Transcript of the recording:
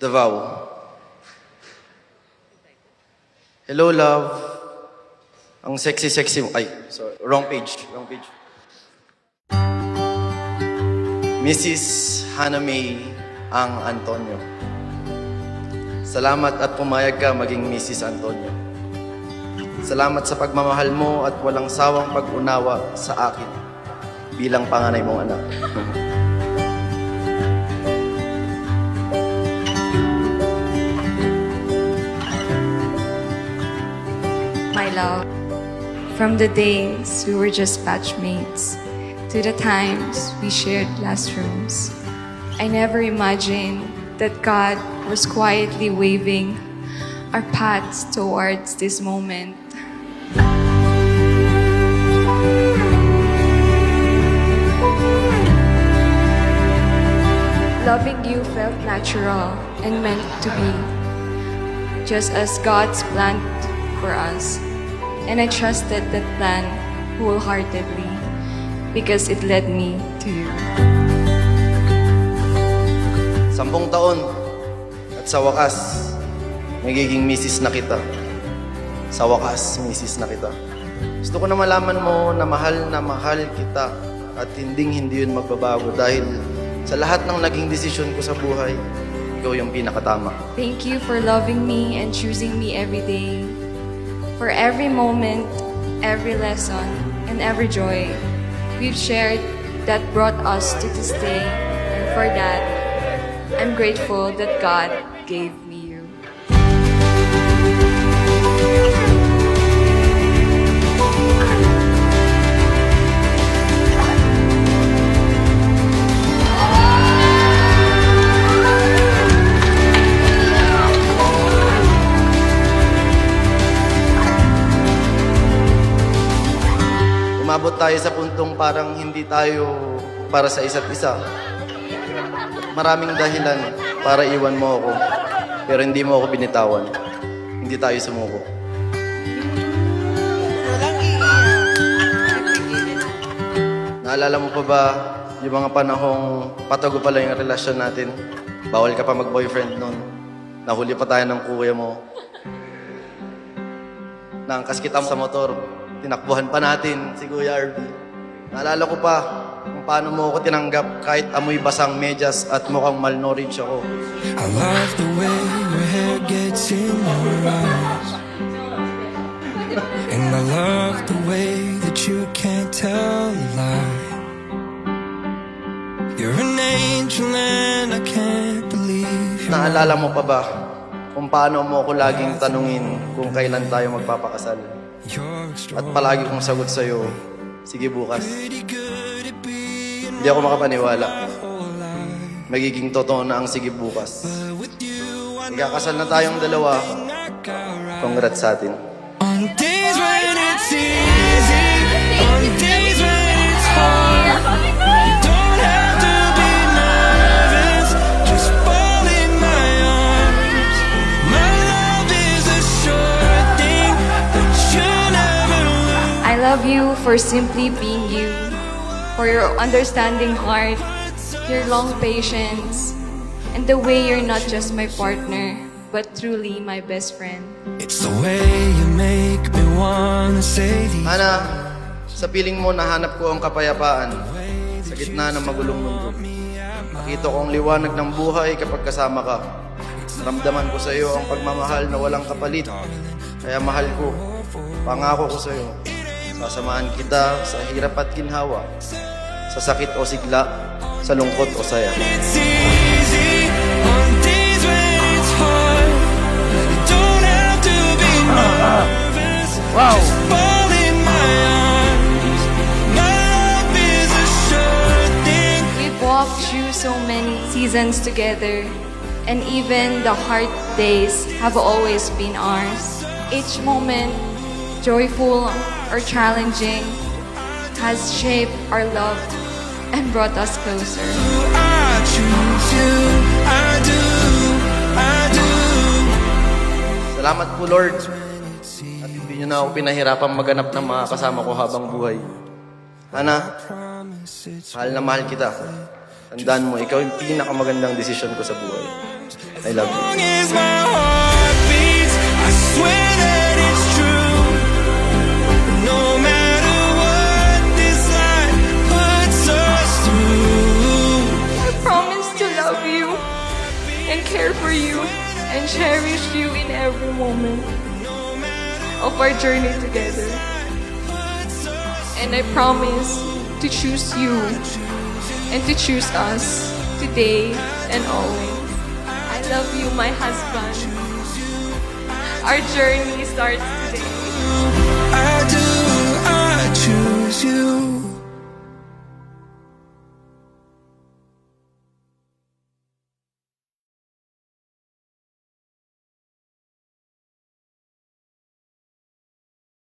Davao. Hello, love. Ang sexy mo. Ay, sorry. Wrong page. Mrs. Hannah May ang Antonio. Salamat at pumayag ka maging Mrs. Antonio. Salamat sa pagmamahal mo at walang sawang pag-unawa sa akin bilang panganay mong anak. My love, from the days we were just batchmates to the times we shared classrooms, I never imagined that God was quietly waving our paths towards this moment. Loving you felt natural and meant to be, just as God's planned for us. And I trusted that plan wholeheartedly because it led me to you. 10 taon at sa wakas, magiging misis na kita. Sa wakas, misis na kita. Gusto ko na malaman mo na mahal kita at hindi yun magbabago dahil sa lahat ng naging desisyon ko sa buhay, ikaw yung pinakatama. Thank you for loving me and choosing me every day. For every moment, every lesson, and every joy we've shared that brought us to this day. And for that, I'm grateful that God gave me you. Umabot tayo sa puntong parang hindi tayo para sa isa't isa. Maraming dahilan para iwan mo ako, pero hindi mo ako binitawan. Hindi tayo sumuko. Naalala mo pa ba yung mga panahong patago pa lang yung relasyon natin? Bawal ka pa mag-boyfriend nun. Nahuli pa tayo ng kuya mo. Naangkas kita sa motor. Tinakbuhan pa natin si Kuya RV. Naalala ko pa kung paano mo ako tinanggap kahit amoy basang medyas at mukhang malnourished ako. I love the way your hair gets in your eyes, and I love the way that you can't tell a lie. You're an angel and I can't believe Naalala mo pa ba kung paano mo ako laging tanungin kung kailan tayo magpapakasal? At palagi kong sagot sa'yo, sige bukas. Hindi ako makapaniwala. Magiging totoo na ang sige bukas. Magkakasal na tayong dalawa. Congrats sa atin. on days when it's easy, on days when it's hard. You don't have to be nervous, just fall in my arms. My love is a sure thing that you'll never lose. I love you for simply being you, for your understanding heart, your long patience, and the way you're not just my partner, but truly my best friend. It's the way you make me wanna say these Hana, sa piling mo nahanap ko ang kapayapaan sa gitna ng magulong mundo. Nakita ko ang liwanag ng buhay kapag kasama ka. Ramdaman ko sa iyo ang pagmamahal na walang kapalit. Kaya mahal ko, pangako ko sa iyo. Sasamahan kita sa hirap at ginhawa, sa sakit o sigla, sa lungkot o saya. It's easy on days when it's hard. You don't have to be nervous. Just fall in my arms. My love is a sure thing. We've walked through so many seasons together, and even the hard days have always been ours. Each moment, joyful or challenging, has shaped our love and brought us closer. I choose you. I do. I do. Salamat po, Lord. At hindi niyo na ako pinahirapang maganap ng mga kasama ko habang buhay. Hana, mahal na mahal kita. Tandaan mo, ikaw yung pinakamagandang desisyon ko sa buhay. I love you. As long as my heart beats, I swear that it's true. No matter what this life puts us through. I promise to love you and care for you and cherish you in every moment of our journey together. And I promise to choose you and to choose us today and always. I love you, my husband. Our journey starts today.